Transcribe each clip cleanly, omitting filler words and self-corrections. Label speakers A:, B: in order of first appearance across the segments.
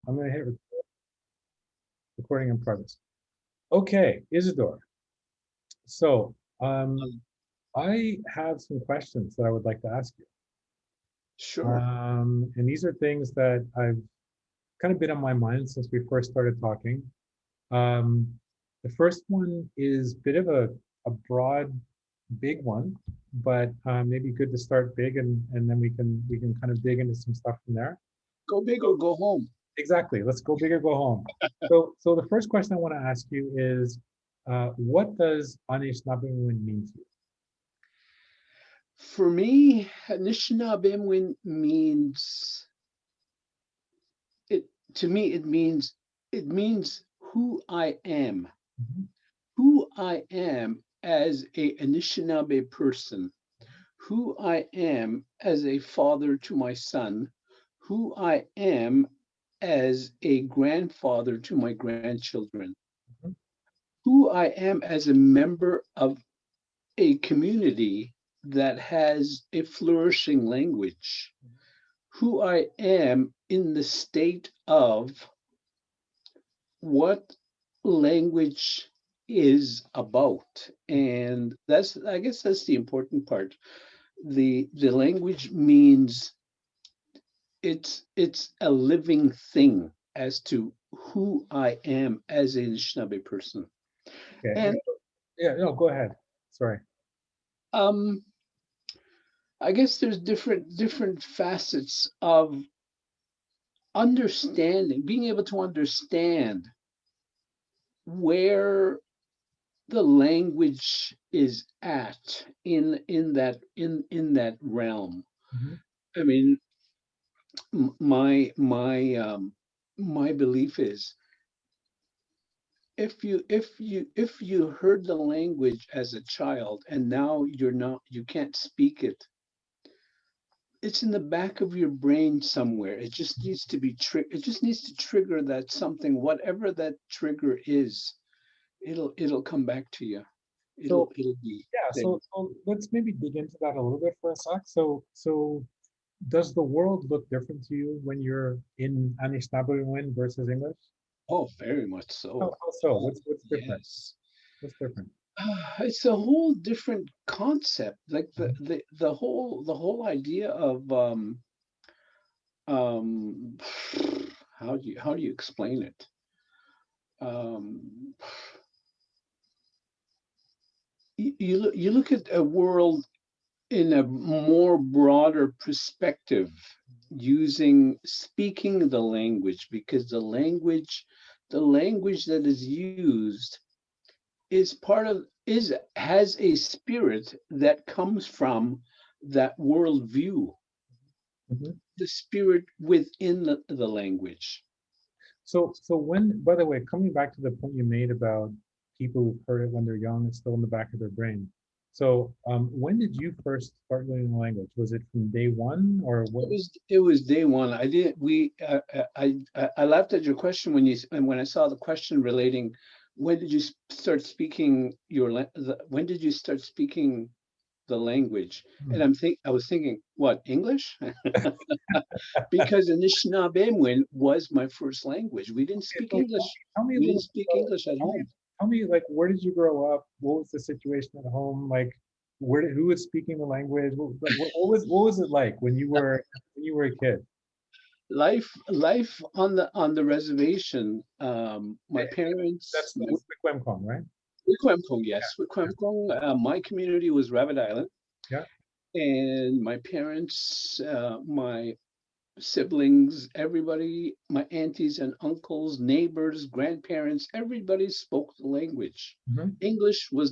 A: I'm going to hit recording in progress. Okay, Isadore. So I have some questions that I would like to ask you.
B: Sure.
A: And these are things that I've kind of been on my mind since we first started talking. Um, the first one is a bit of a broad, big one, but maybe good to start big, and then we can kind of dig into some stuff from there.
B: Go big or go home.
A: Exactly. Let's go big or go home. So the first question I want to ask you is, what does Anishinaabemowin mean to you?
B: For me, Anishinaabemowin means it to me it means who I am.
A: Mhm.
B: Who I am as a Anishinaabe person, who I am as a father to my son, who I am as a grandfather to my grandchildren,
A: Mhm.
B: who I am as a member of a community that has a flourishing language, who I am in the state of what language is about. And that's, I guess that's the important part. The language means it's a living thing as to who I am as a Anishinaabe person.
A: Okay.
B: And
A: Yeah, no, go ahead. Sorry.
B: um I guess there's different facets of understanding, being able to understand where the language is at in that realm.
A: Mhm.
B: I mean, my belief is if you heard the language as a child and now you can't speak it, it's in the back of your brain somewhere. It just needs to be it just needs to trigger that something, whatever that trigger is. It'll come back to you.
A: So
B: It'll be
A: yeah,
B: there.
A: so let's maybe dig into that a little bit for a sec. So does the world look different to you when you're in Anishinaabemowin versus English?
B: Oh, very much so.
A: How so?
B: Oh,
A: What's different?
B: yes.
A: What's different?
B: It's a whole different concept. Like the
A: Mhm.
B: the the whole the whole idea of um how do you explain it? Um, you look at a world in a more broader perspective, using speaking the language, because the language that is used is part of is has a spirit that comes from that worldview,
A: Mhm.
B: the spirit within the language.
A: So when, by the way, coming back to the point you made about people who've heard it when they're young, it's still in the back of their brain. So when did you first start learning the language? Was it from day one or what?
B: It was day one. I didn't we I laughed at your question when I saw the question relating, when did you start speaking when did you start speaking the language? And
A: Hmm.
B: I was thinking, what, English? Because Anishinaabe was my first language. We didn't
A: Okay,
B: speak
A: so
B: English.
A: tell me a
B: We didn't
A: little bit
B: speak
A: about,
B: English at
A: tell me,
B: home.
A: tell me like where did you grow up? What was the situation at home? Like who was speaking the language? What was it like when you were a kid?
B: Life on the reservation.
A: Eh,
B: My parents,
A: that's Wiikwemikoong, right?
B: Wiikwemikoong,
A: Yeah,
B: yes,
A: yeah,
B: Wiikwemikoong. My community was Rabbit Island,
A: yeah.
B: and my parents, my siblings, everybody, my aunties and uncles, neighbors, grandparents, everybody spoke the language.
A: Mhm,
B: English was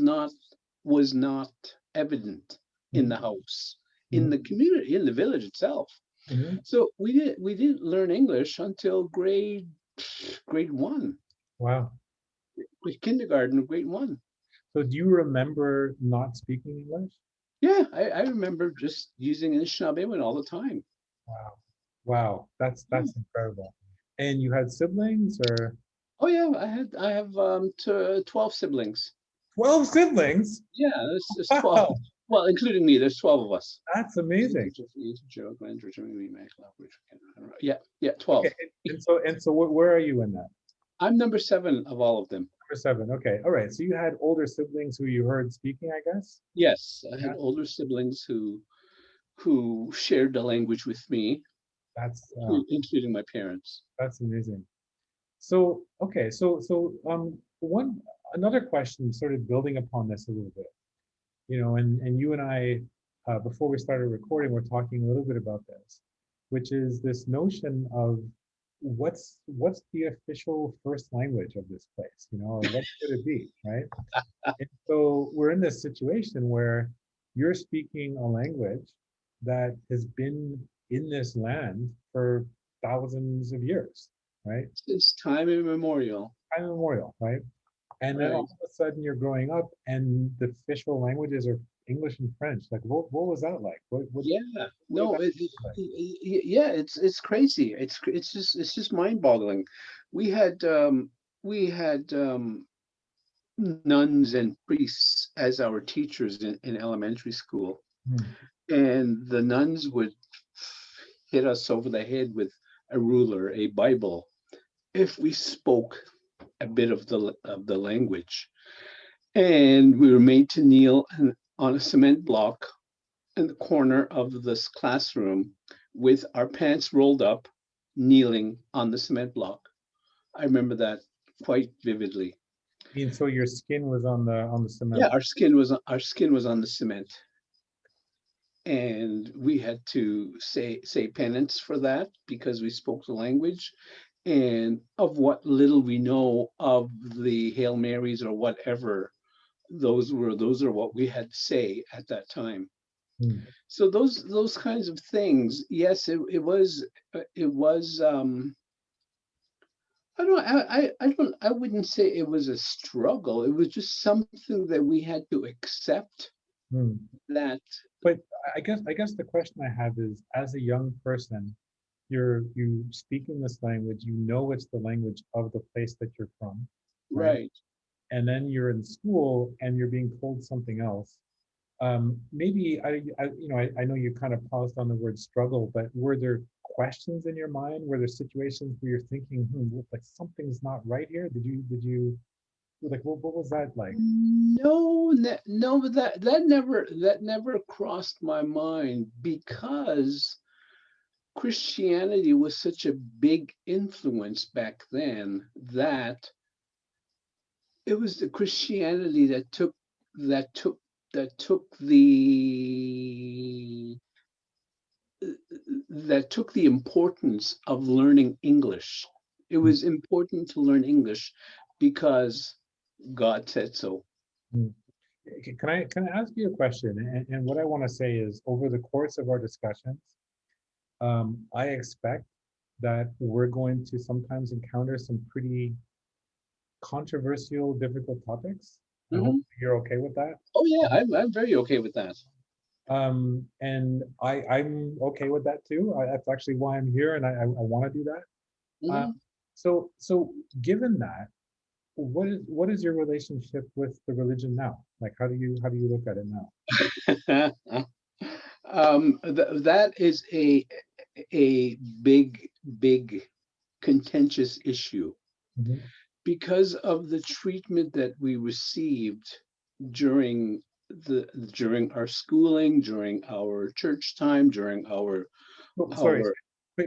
B: not evident in
A: mhm,
B: the house, in
A: mhm,
B: the community, in the village itself.
A: mhm.
B: So we didn't learn English until grade one,
A: Wow.
B: kindergarten, grade one.
A: So do you remember not speaking English?
B: Yeah, I remember just using Anishinaabe all the time.
A: Wow. Wow.
B: Yeah.
A: That's incredible. And you had siblings or
B: Oh yeah, I have 12 siblings.
A: 12 siblings?
B: Yeah, it's
A: Wow.
B: 12. Well, including me, there's 12 of us.
A: That's amazing.
B: Yeah, yeah,
A: Okay,
B: 12.
A: and so where are you in that?
B: I'm number 7 of all of them.
A: Number 7. Okay, all right. So you had older siblings who you heard speaking, I guess?
B: Yes, I had
A: Yeah,
B: older siblings who shared the language with me,
A: that's
B: including my parents.
A: that's amazing. So okay, so one another question, sort of building upon this a little bit, and you and I, before we started recording, we're talking a little bit about this, which is this notion of what's the official first language of this place, or what should it be, right? And so we're in this situation where you're speaking a language that has been in this land for thousands of years, right?
B: Since time immemorial.
A: Time immemorial, right? And then all
B: Right.
A: of a sudden you're growing up and the official languages are English and French. Like, what was that like?
B: Yeah.
A: What did
B: No,
A: that like?
B: yeah, it's crazy. It's just mind-boggling. We had um we had nuns and priests as our teachers in elementary school,
A: Hmm.
B: and the nuns would hit us over the head with a ruler, a Bible, if we spoke a bit of the language. And we were made to kneel on a cement block in the corner of this classroom with our pants rolled up, kneeling on the cement block. I remember that quite vividly.
A: I mean, so your skin was on the
B: Yeah,
A: cement.
B: our skin was on the cement, and we had to say penance for that because we spoke the language. And of what little we know of the Hail Marys or whatever, those are what we had to say at that time.
A: Hmm.
B: So those kinds of things, yes, it was. I wouldn't say it was a struggle. It was just something that we had to accept
A: Hmm.
B: that.
A: But I guess the question I have is, as a young person, you speak in this language, it's the language of the place that you're from, right?
B: Right.
A: And then you're in school and you're being told something else. Maybe I know you kind of paused on the word struggle, but were there questions in your mind? Were there situations where you're thinking, like something's not right here? Did you like what was that like?
B: No, no, but that never crossed my mind because Christianity was such a big influence back then that it was the Christianity that took that took the that took the importance of learning English. It
A: Hmm,
B: was important to learn English because God said so.
A: hmm. Can I ask you a question? And what I want to say is, over the course of our discussions, I expect that we're going to sometimes encounter some pretty controversial, difficult topics. I hope
B: Mhm.
A: you're okay with that.
B: Oh yeah, I'm very okay with that.
A: And I'm okay with that too. That's actually why I'm here, and I want to do that. Uh,
B: Mhm.
A: so given that, what is your relationship with the religion now? Like, how do you look at it now?
B: That is a big contentious issue
A: Mhm.
B: because of the treatment that we received during during our schooling, during our church time, during our
A: Oh, sorry,
B: our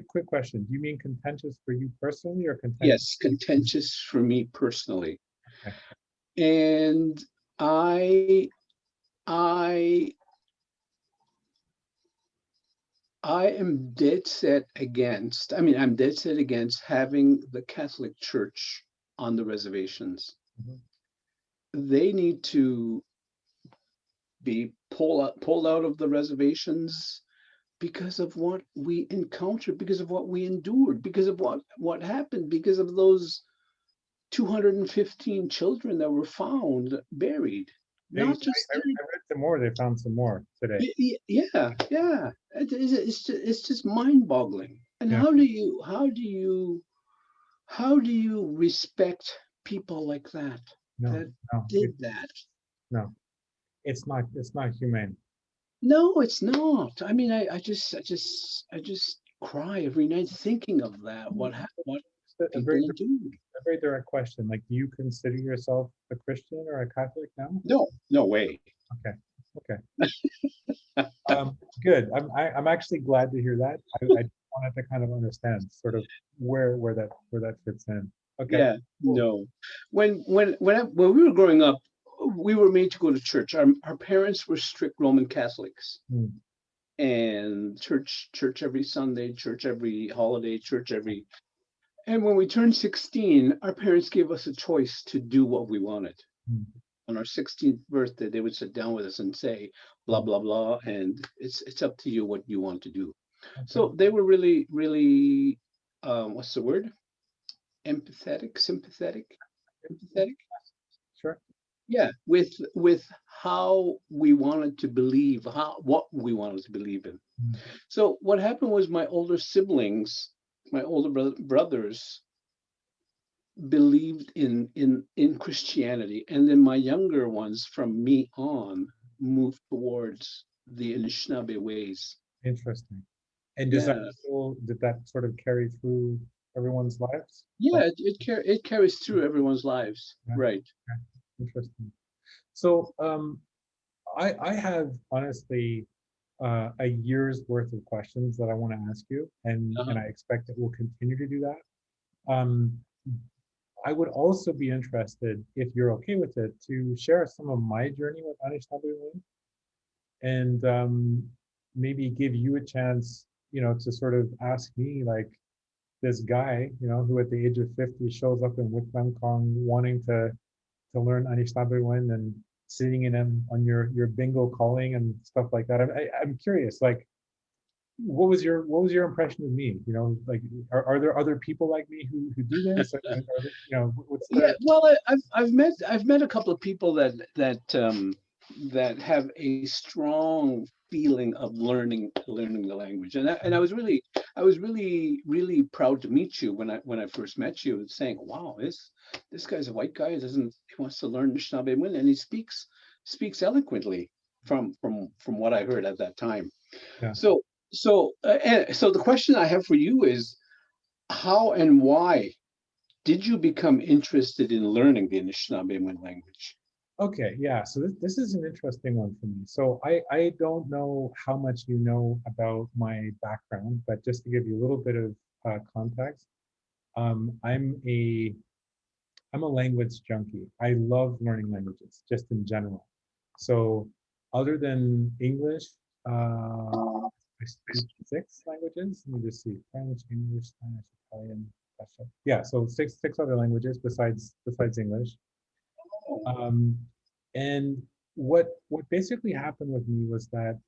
A: quick question. Do you mean contentious for you personally or contentious
B: yes,
A: for the
B: contentious for me personally.
A: okay.
B: And I I I am dead set against, I mean, I'm dead set against having the Catholic Church on the reservations.
A: Mhm.
B: They need to be pulled out of the reservations because of what we encountered, because of what we endured, because of what happened, because of those 215 children that were found buried. Not just
A: I read some more. They found some more today.
B: yeah, yeah. It's just mind-boggling. And
A: Yeah.
B: how do you respect people like that
A: No,
B: that
A: no,
B: did that?
A: no. It's not humane.
B: No, it's not. I mean, I just cry every night thinking of that. What
A: Just a
B: people do.
A: a very direct question. Like, do you consider yourself a Christian or a Catholic now?
B: No, no way.
A: Okay. Okay. Good. I'm actually glad to hear that. I wanted to kind of understand sort of where that fits in. Okay.
B: Yeah,
A: Cool.
B: no. When we were growing up, we were made to go to church. Our parents were strict Roman Catholics,
A: Hmm.
B: and church every Sunday, church every holiday, church every. And when we turned 16, our parents gave us a choice to do what we wanted.
A: Hmm.
B: On our 16th birthday, they would sit down with us and say, blah,
A: Hmm.
B: blah, blah, and it's up to you what you want to do.
A: Okay.
B: So they were really, really, what's the word? Empathetic, sympathetic, empathetic.
A: Sure.
B: Yeah, with how we wanted to believe, how what we wanted to believe in.
A: Hmm.
B: So what happened was my older siblings, my older brothers believed in Christianity, and then my younger ones from me on moved towards the Anishinaabe ways.
A: Interesting. And does that
B: Yeah,
A: still, did that sort of carry through everyone's lives? Like,
B: yeah, it carries through everyone's lives,
A: yeah,
B: right?
A: yeah, interesting. So, I have honestly a year's worth of questions that I want to ask you,
B: Uh-huh.
A: and I expect that we'll continue to do that. I would also be interested, if you're okay with it, to share some of my journey with Anishinaabemowin and maybe give you a chance, to sort of ask me like this guy, who at the age of 50 shows up in Wiikwemikoong wanting to learn Anishinaabemowin and sitting in him on your bingo calling and stuff like that. I'm curious, like, what was your impression of me? Like, are there other people like me who do this? What's
B: Yeah,
A: the
B: well, I've met a couple of people that have a strong feeling of learning the language, and I was really proud to meet you when I first met you, saying, "Wow, this guy's a white guy. He wants to learn Anishinaabe, and he speaks eloquently from what I heard at that time."
A: yeah?
B: So so the question I have for you is how and why did you become interested in learning the Anishinaabemowin language?
A: Okay, yeah. So this is an interesting one for me. So I don't know how much you know about my background, but just to give you a little bit of context, um, I'm a I'm a language junkie. I love learning languages just in general. So other than English, I speak six languages. Let me just see: French, English, Spanish, Italian, Russian. Yeah, so six other languages besides English. Um, and what basically happened with me was that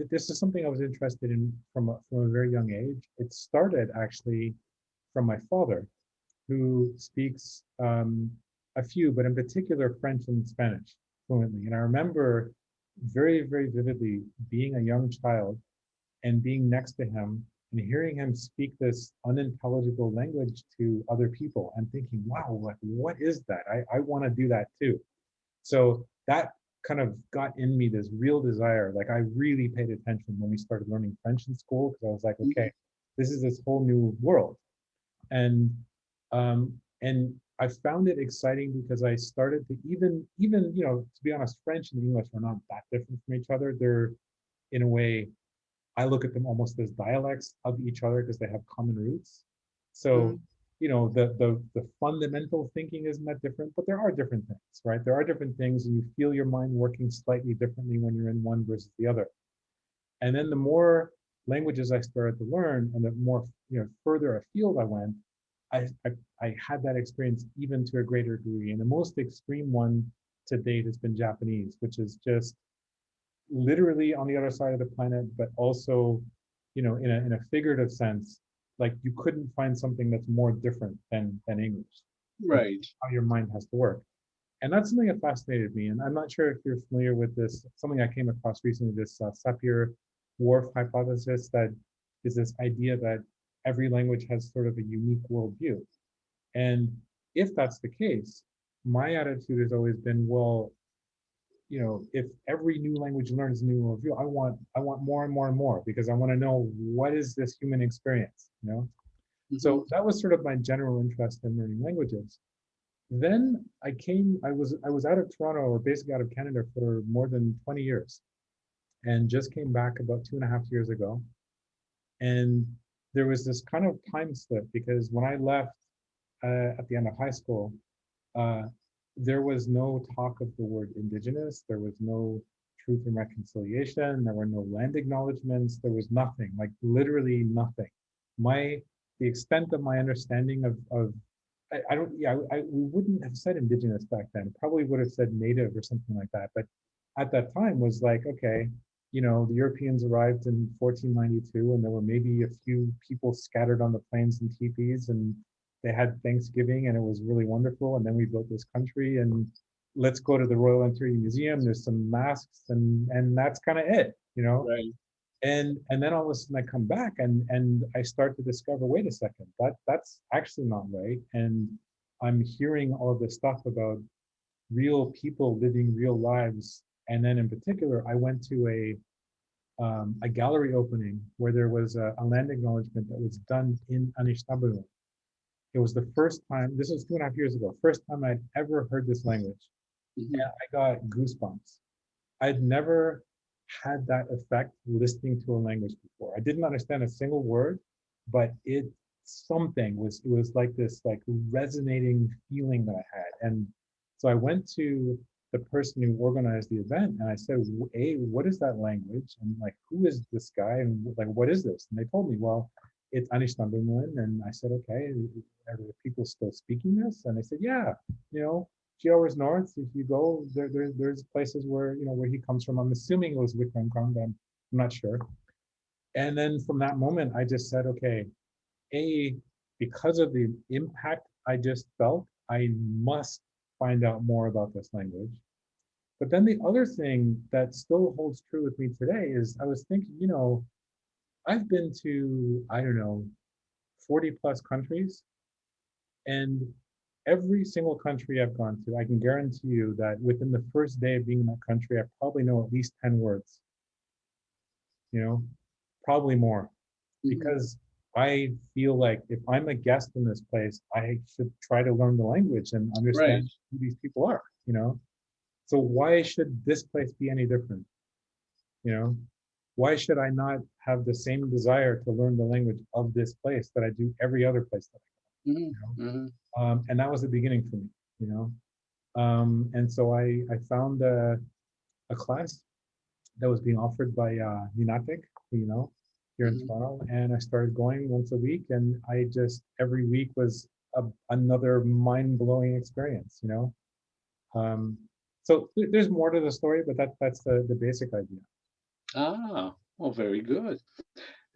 A: this is something I was interested in from a very young age. It started actually from my father, who speaks a few, but in particular French and Spanish fluently. And I remember very, very vividly being a young child and being next to him and hearing him speak this unintelligible language to other people and thinking, wow, like what is that? I want to do that too. So that kind of got in me this real desire. Like I really paid attention when we started learning French in school because I was like, okay, this is this whole new world. And I found it exciting because I started to even to be honest, French and English are not that different from each other. They're in a way I look at them almost as dialects of each other because they have common roots. So,
B: Mhm.
A: the fundamental thinking isn't that different, but there are different things, right? There are different things, and you feel your mind working slightly differently when you're in one versus the other. And then the more languages I started to learn, and the more further afield I went, I had that experience even to a greater degree. And the most extreme one to date has been Japanese, which is just literally on the other side of the planet, but also, in a figurative sense, like you couldn't find something that's more different than English, and
B: Right.
A: how your mind has to work. And that's something that fascinated me. And I'm not sure if you're familiar with this, something I came across recently, this Sapir-Whorf hypothesis, that is this idea that every language has sort of a unique worldview. And if that's the case, my attitude has always been, well, if every new language you learn is a new worldview, I want more and more and more, because I want to know what is this human experience.
B: Mhm.
A: So that was sort of my general interest in learning languages. Then I was out of Toronto, or basically out of Canada, for more than 20 years, and just came back about 2.5 years ago. And there was this kind of time slip, because when I left at the end of high school, uh, there was no talk of the word indigenous. There was no truth and reconciliation. There were no land acknowledgements. There was nothing, like literally nothing. My the extent of my understanding of I don't yeah we wouldn't have said indigenous back then. Probably would have said native or something like that. But at that time was like, okay, the Europeans arrived in 1492, and there were maybe a few people scattered on the plains and teepees, and they had Thanksgiving, and it was really wonderful. And then we built this country, and let's go to the Royal Ontario Museum. There's some masks, and that's kind of it.
B: Right.
A: And then all of a sudden I come back, and I start to discover, wait a second, that's actually not right. And I'm hearing all of this stuff about real people living real lives. And then in particular, I went to a gallery opening where there was a land acknowledgement that was done in Anishinaabemowin. It was the first time, this was 2.5 years ago, first time I'd ever heard this language.
B: Mhm.
A: And I got goosebumps. I'd never had that effect listening to a language before. I didn't understand a single word, but it was like this like resonating feeling that I had. And so I went to the person who organized the event, and I said, "A, what is that language? And like, who is this guy? And like, what is this?" And they told me, "Well, it's Anishinaabemowin." And I said, "Okay, are there people still speaking this?" And they said, "Yeah, you know, 2 hours north, if you go, there's places where he comes from." I'm assuming it was Wiikwemikoong, but I'm not sure. And then from that moment, I just said, okay, because of the impact I just felt, I must find out more about this language. But then the other thing that still holds true with me today is I was thinking, I've been to, I don't know, 40 plus countries, and every single country I've gone to, I can guarantee you that within the first day of being in that country, I probably know at least 10 words, you know, probably more,
B: Mhm.
A: because I feel like if I'm a guest in this place, I should try to learn the language and
B: Right.
A: understand who these people are. So why should this place be any different? You know, why should I not have the same desire to learn the language of this place that I do every other place that
B: Mhm.
A: I go?
B: Mhm.
A: And that was the beginning for me. You know, and so I found a class that was being offered by Unitic, you know, here in
B: Mhm.
A: Toronto, and I started going once a week, and I just every week was another mind-blowing experience. Um, so there's more to the story, but that's the basic idea.
B: Ah, well, very good.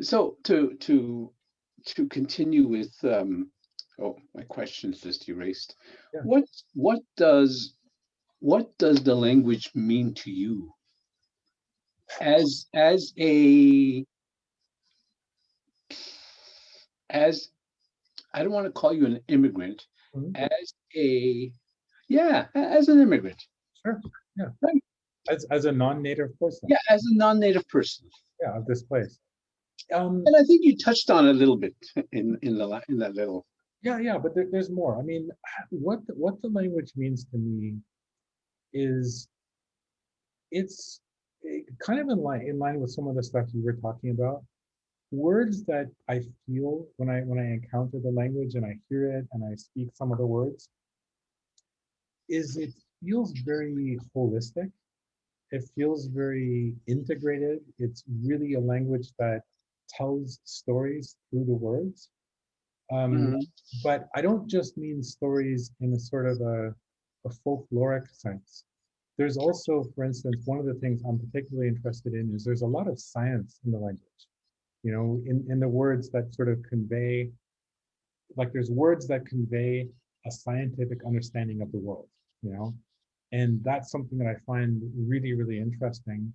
B: So to continue with oh, my question's just erased.
A: Yeah.
B: What what does what does the language mean to you as a as I don't want to call you an immigrant,
A: Mhm.
B: as a yeah, as an immigrant,
A: Sure. Yeah.
B: right?
A: As a non-native person,
B: Yeah, as a non-native person.
A: yeah, of this place. Um,
B: And I think you touched on it a little bit in that little.
A: yeah, but there's more. I mean, what the language means to me is it's kind of in line with some of the stuff you were talking about. Words that I feel when I encounter the language and I hear it and I speak some of the words is it feels very holistic. It feels very integrated. It's really a language that tells stories through the words. Um,
B: Mhm.
A: but I don't just mean stories in a sort of a folkloric sense. There's also, for instance, one of the things I'm particularly interested in is there's a lot of science in the language, in the words that sort of convey, like there's words that convey a scientific understanding of the world, you know, and that's something that I find really, really interesting.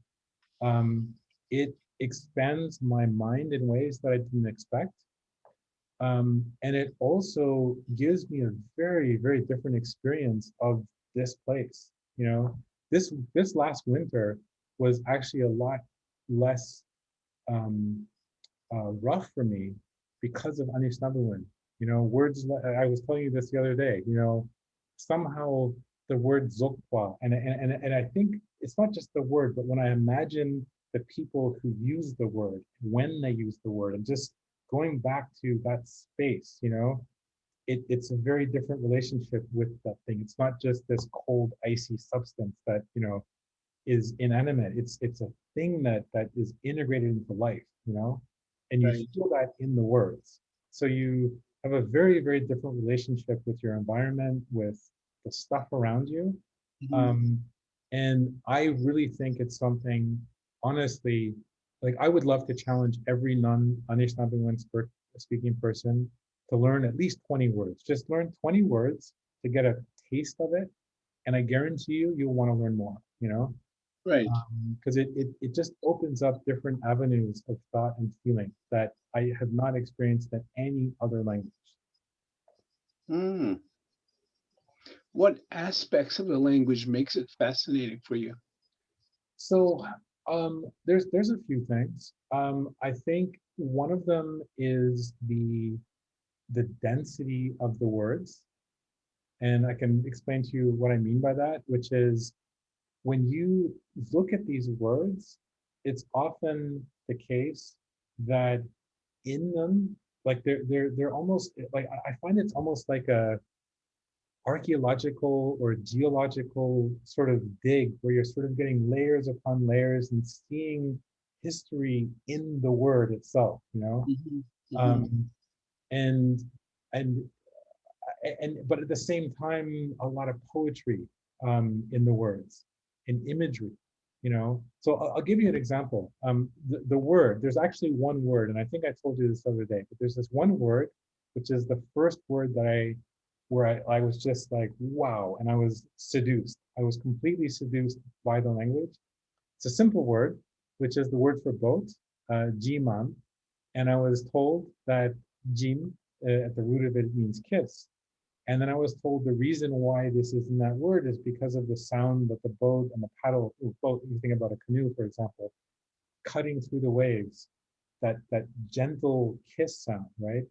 A: It expands my mind in ways that I didn't expect. And it also gives me a very, very different experience of this place. this last winter was actually a lot less um, rough for me because of Anishinaabemowin. Words. I was telling you this the other day. Somehow the word zokwa, and I think it's not just the word, but when I imagine the people who use the word, when they use the word, and just going back to that space, it's a very different relationship with that thing. It's not just this cold, icy substance that is inanimate. It's a thing that is integrated into life, and you
B: Right.
A: feel that in the words. So you have a very, very different relationship with your environment, with the stuff around you.
B: Mhm.
A: Um, and I really think it's something, honestly, like I would love to challenge every non-Anishinaabe speaking person to learn at least 20 words. Just learn 20 words to get a taste of it. And I guarantee you'll want to learn more,
B: Right.
A: because it just opens up different avenues of thought and feeling that I have not experienced in any other language.
B: Mm. What aspects of the language makes it fascinating for you?
A: So there's a few things. I think one of them is the density of the words, and I can explain to you what I mean by that, which is when you look at these words, it's often the case that in them, like they're almost like I find it's almost like a archaeological or geological sort of dig where you're sort of getting layers upon layers and seeing history in the word itself.
B: Mhm. Mhm.
A: Um, and and but at the same time, a lot of poetry in the words and imagery. So I'll give you an example. The word, there's actually one word, and I think I told you this the other day, but there's this one word, which is the first word where I was just like, wow, and I was seduced. I was completely seduced by the language. It's a simple word, which is the word for boat, jiman. And I was told that jim, at the root of it, means kiss. And then I was told the reason why this is in that word is because of the sound that the boat and the paddle, boat, you think about a canoe, for example, cutting through the waves, that gentle kiss sound, right?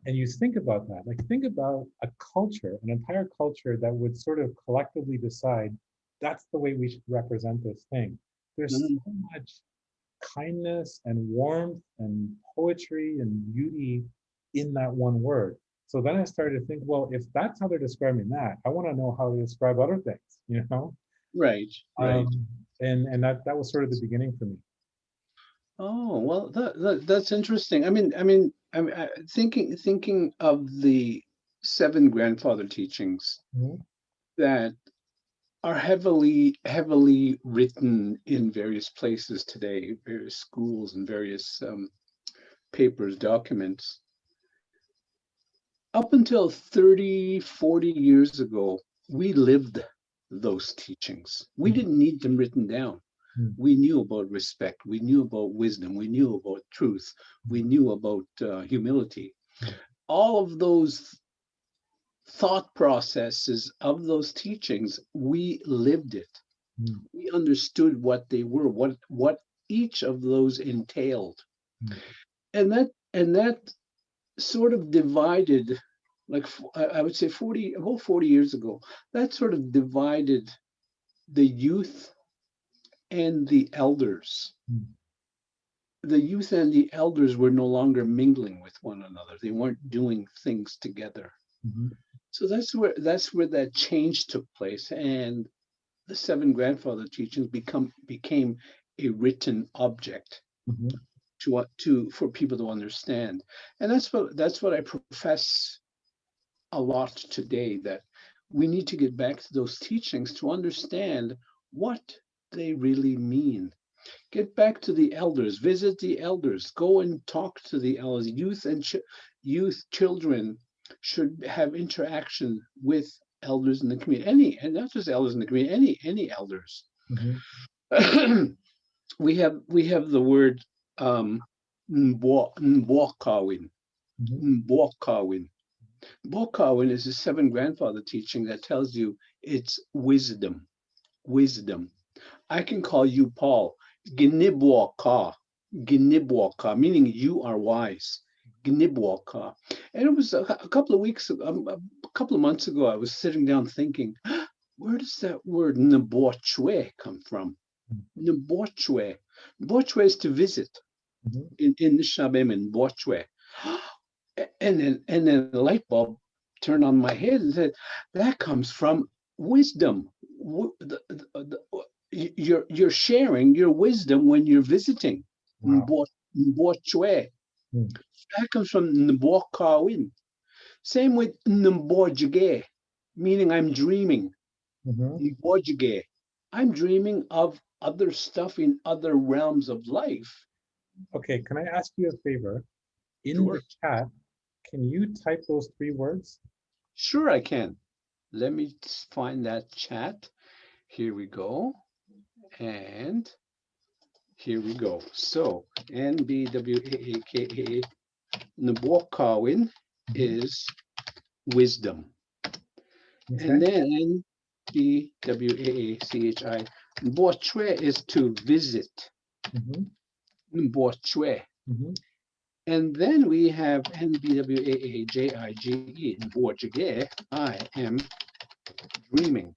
A: And you think about that, like think about a culture, an entire culture that would sort of collectively decide that's the way we should represent this thing. There's
B: Mhm.
A: so much kindness and warmth and poetry and beauty in that one word. So then I started to think, well, if that's how they're describing that, I want to know how they describe other things.
B: Right. Right.
A: Um, and that was sort of the beginning for me.
B: Oh, well, that's interesting. Thinking of the seven grandfather teachings
A: Mhm.
B: that are heavily written in various places today, various schools and various papers, documents. Up until 30, 40 years ago, we lived those teachings. We
A: Mhm.
B: didn't need them written down.
A: Mhm.
B: We knew about respect. We knew about wisdom. We knew about truth. We knew about humility. All of those thought processes of those teachings, we lived it.
A: Mhm.
B: We understood what they were, what each of those entailed,
A: Mhm.
B: and that sort of divided, like I would say 40 years ago, that sort of divided the youth and the elders.
A: Mhm.
B: The youth and the elders were no longer mingling with one another. They weren't doing things together.
A: Mhm.
B: So that's where that change took place, and the seven grandfather teachings became a written object
A: Mhm.
B: to for people to understand. And that's what I profess a lot today, that we need to get back to those teachings to understand what they really mean. Get back to the elders, visit the elders, go and talk to the elders. Youth, children should have interaction with elders in the community. And not just elders in the community, any elders.
A: Mhm.
B: We have the word nwokawin.
A: Mhm.
B: Nwokawin. Nwokawin is a seven grandfather teaching that tells you it's wisdom. wisdom. I can call you Paul. Gnibwaka, meaning you are wise. Gnibwaka. And it was a couple of weeks, a couple of months ago, I was sitting down thinking, where does that word nbochwe come from? Nbochwe. Nbochwe is to visit
A: Mhm.
B: in Anishinaabemin, Nbochwe. And then the light bulb turned on my head and said, that comes from wisdom. You're sharing your wisdom when you're visiting.
A: Wow.
B: Nbochwe.
A: Mm.
B: That comes from Nbokawin. Same with Nbojige, meaning I'm dreaming.
A: Mhm.
B: Nbojige. I'm dreaming of other stuff in other realms of life.
A: Okay, can I ask you a favor? In
B: Sure.
A: the chat, can you type those 3 words?
B: Sure, I can. Let me find that chat. Here we go. And here we go. So NBWAAKA Nwbaa is wisdom. And
A: Okay.
B: then NBWAACHI Nbochwe is to visit.
A: Mhm.
B: Nbochwe.
A: Mhm.
B: And then we have NBWAAJIGE Nbojige. I am dreaming.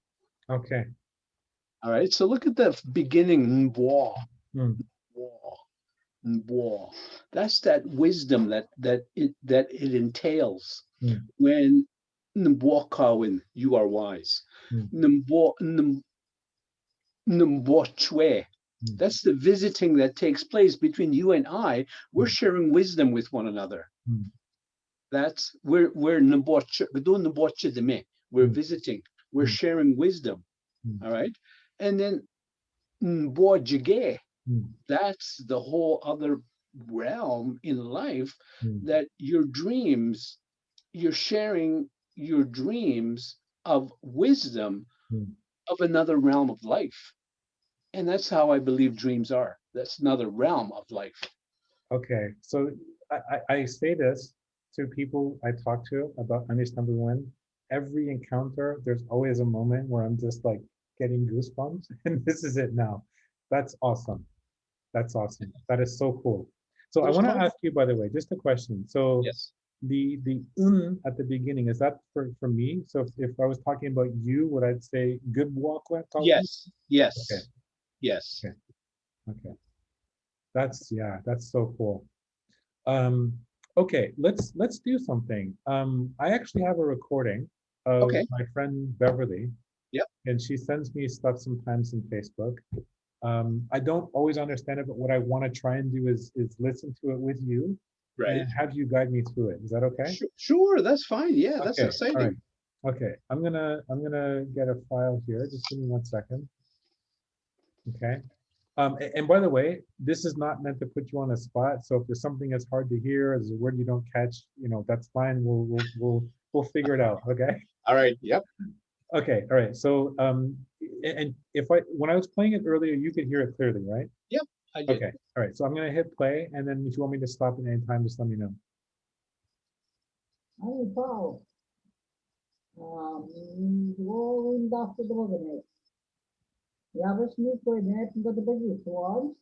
A: Okay.
B: All right. So look at the beginning Nbwa.
A: Mm.
B: Nbwa. That's that wisdom that it entails
A: Mm.
B: when Nbwakawin, you are wise.
A: Mm.
B: Nbwachwe.
A: Mm.
B: That's the visiting that takes place between you and I. We're sharing wisdom with one another.
A: Mm.
B: That's we're we're
A: Mm.
B: visiting. We're
A: Mm.
B: sharing wisdom.
A: Mm.
B: All right. And then Nbwajige.
A: Mm.
B: That's the whole other realm in life,
A: Mm.
B: that your dreams, you're sharing your dreams of wisdom
A: Mm.
B: of another realm of life. And that's how I believe dreams are. That's another realm of life.
A: Okay, so I say this to people I talk to about Anishinaabemowin. Every encounter, there's always a moment where I'm just like getting goosebumps, and this is it now. That's awesome. That's awesome. That is so cool. So I
B: There's
A: want to
B: fun.
A: ask you, by the way, just a question. So
B: Yes.
A: the at the beginning, is that for me? So if I was talking about you, would I say good walk?
B: Yes.
A: Okay,
B: Yes. Yes.
A: okay, okay. That's so cool. Um, okay, let's do something. I actually have a recording of
B: Okay.
A: my friend Beverly,
B: Yep.
A: and she sends me stuff sometimes in Facebook. I don't always understand it, but what I want to try and do is listen to it with you
B: Right.
A: and have you guide me through it. Is that okay?
B: Sure. That's fine. Yeah. That's
A: Okay, all right.
B: exciting.
A: Okay, I'm gonna get a file here. Just give me 1 second. Okay. And by the way, this is not meant to put you on a spot. So if there's something that's hard to hear, as a word you don't catch, that's fine. We'll figure it out. Okay.
B: All right. Yep.
A: Okay. All right. So and if when I was playing it earlier, you could hear it clearly, right?
B: Yep. I did.
A: Okay. All right. So I'm gonna hit play, and then if you want me to stop at any time, just let me know.
C: Hey, Paul. Go in after the wagon. Я бы шли net and got the buggy swabs.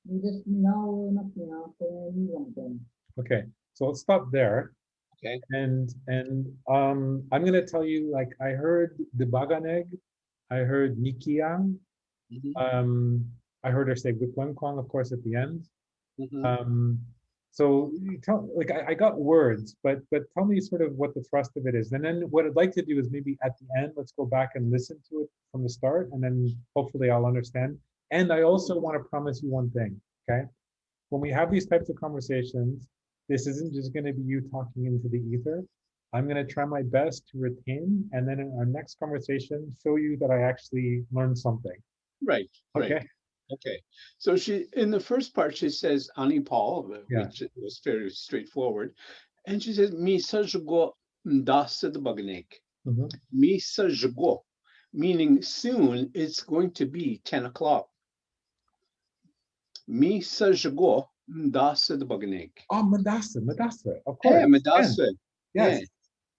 C: You just now nothing after me.
A: Okay. So let's stop there.
B: Okay.
A: And I'm gonna tell you, like, I heard the Baganeg, I heard Nikiang,
B: Mhm,
A: I heard her say Wiikwemikoong, of course, at the end.
B: mhm.
A: Um, so you tell, like, I got words, but tell me sort of what the thrust of it is. And then what I'd like to do is maybe at the end, let's go back and listen to it from the start, and then hopefully I'll understand. And I also want to promise you one thing, okay? When we have these types of conversations, this isn't just going to be you talking into the ether. I'm going to try my best to retain, and then in our next conversation, show you that I actually learned something.
B: Right. Right.
A: Okay.
B: Okay. So she, in the first part, she says Ani Paul,
A: Yeah.
B: which was fairly straightforward. And she says, Misa jgo ndasa the baganek.
A: Mhm.
B: Misa jgo, meaning soon it's going to be 10 o'clock. Misa jgo ndasa the baganek.
A: Oh, Madasa, of
B: Hey,
A: course. And
B: Madasa.
A: yes.
B: Hey,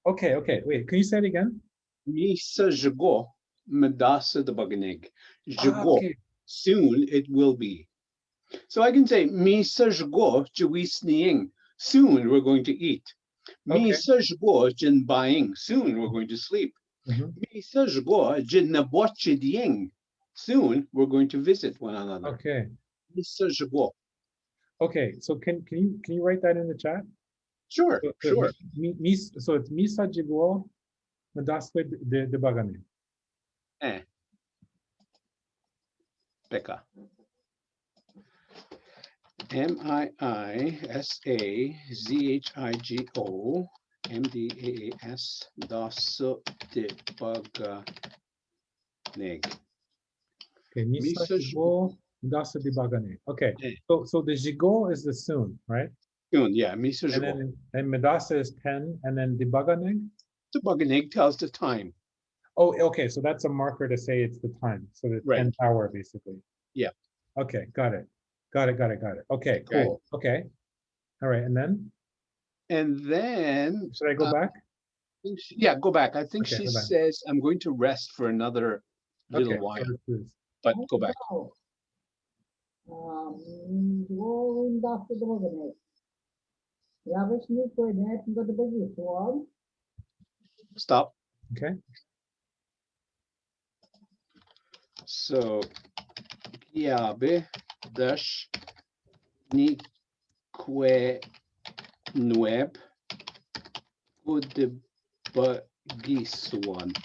A: Okay. Wait, can you say it again?
B: Misa jgo Madasa the baganig.
A: Ah,
B: Jago.
A: okay.
B: Soon it will be. So I can say, Misa jago jawisniing. Soon we're going to eat.
A: Okay.
B: Misa jago jinbaying. Soon we're going to sleep.
A: Mhm.
B: Misa jago jinnabochiding. Soon we're going to visit one another.
A: Okay.
B: Misa jago.
A: Okay. So can you write that in the chat?
B: Sure, sure.
A: So it's Misa Jiguo Madaswe de Bagane.
B: Becca. MIISAZHIGO MDAAS Daso de Baganeg.
A: Okay, Misa Jiguo Madaswe de Bagane. Okay. So the Jigo is the soon, right?
B: Soon, yeah, Misa
A: And
B: jago.
A: then Madasa is 10, and then de Baganeg.
B: The Baganeg tells the time.
A: Oh, okay. So that's a marker to say it's the time. So the
B: Right.
A: 10th hour, basically.
B: Yeah.
A: Okay, got it. Got it. Okay, cool.
B: Right.
A: Okay. All right, and then should I go back?
B: Yeah, go back. I think
A: Okay,
B: she
A: go back.
B: says, I'm going to rest for another little
A: Okay,
B: while,
A: so this is
B: but go back.
C: Going after the organize. Yavish me for that, but the buggy swab.
B: Stop.
A: okay.
B: So, Giabe dash ni que nueb udebagisuan.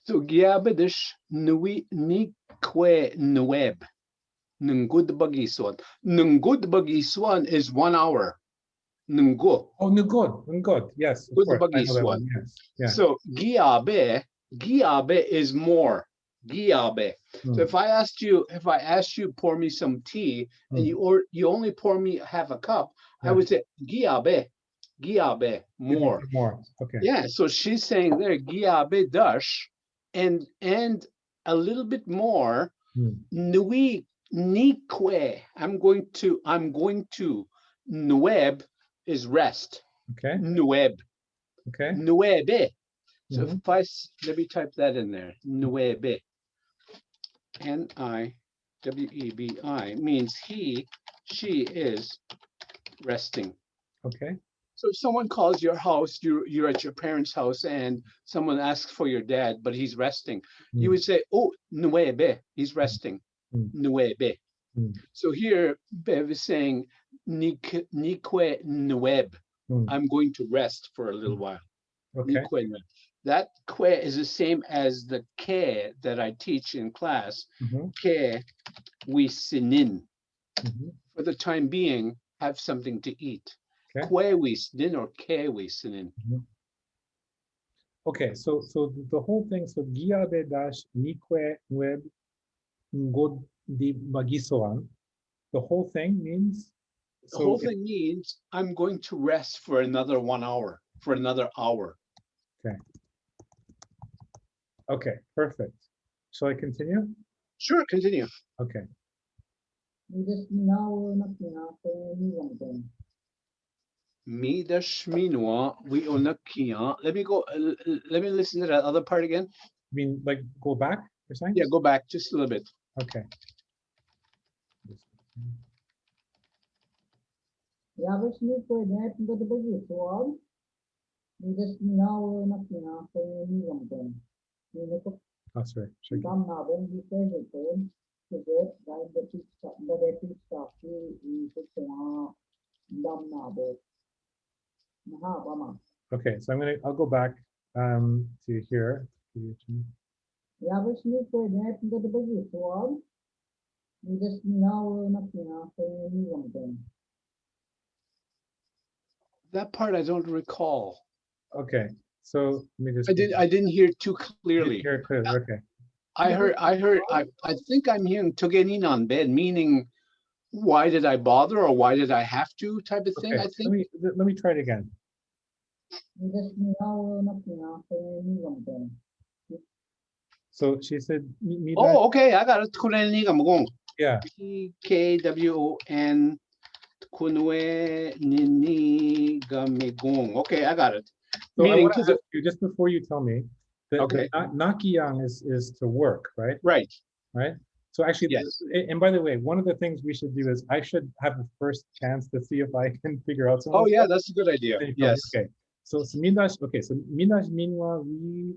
B: So, Giabe dash nui ni que nueb. Nungud bagisuan. Nungud bagisuan is 1 hour. Nungu.
A: Oh, Ngod. Yes, of
B: Good
A: course. I know that
B: bagiswan.
A: one. Yes. Yeah.
B: So giabe is more. Giabe. So if I asked you, pour me some tea, and you only pour me half a cup, I would say giabe, more.
A: More. Okay.
B: Yeah. So she's saying there giabe dash, and a little bit more. Nui nique. I'm going to. Nueb is rest.
A: Okay.
B: Nueb.
A: Okay.
B: Nuebe. So if let me type that in there. Nuebe. Niwebi means she is resting.
A: Okay.
B: So if someone calls your house, you're at your parents' house, and someone asks for your dad, but he's resting. You would say, oh, nuebe, he's resting. Nuebe. So here, Bev is saying, nique nueb. I'm going to rest for a little while.
A: Okay.
B: That que is the same as the ke that I teach in class. Ke we sinin. For the time being, have something to eat. Que we sinin or ke we sinin.
A: Okay, so the whole thing, so giabe dash nique nueb ngod di bagisoan, the whole thing means?
B: The whole thing means I'm going to rest for another 1 hour, for another hour.
A: Okay. Okay, perfect. Shall I continue?
B: Sure, continue.
A: Okay.
B: Midashminua we onakia. Let me go. Let me listen to that other part again.
A: I mean, like, go back, you're saying?
B: Yeah, go back just a little bit.
A: Okay. Oh, sorry. Okay, so I'll go back to here.
B: That part I don't recall.
A: Okay, so let me just.
B: I didn't hear too clearly.
A: Hear clearly. Okay.
B: I think I'm hearing togenin on bed, meaning why did I bother or why did I have to type of thing.
A: Okay,
B: I think.
A: Let me try it again. So she said,
B: oh, okay, I got it.
A: Yeah.
B: PKWON Kunwe. Okay, I got it.
A: So
B: Meaning
A: I want to ask you, just before you tell me,
B: Okay.
A: Nakiyang is to work, right?
B: Right.
A: Right. So actually,
B: Yes.
A: and by the way, one of the things we should do is I should have the first chance to see if I can figure out some of
B: Oh
A: this
B: yeah,
A: stuff.
B: that's a good idea.
A: Then you tell me,
B: Yes.
A: okay. So Midash, okay, so Midash Minwa Wi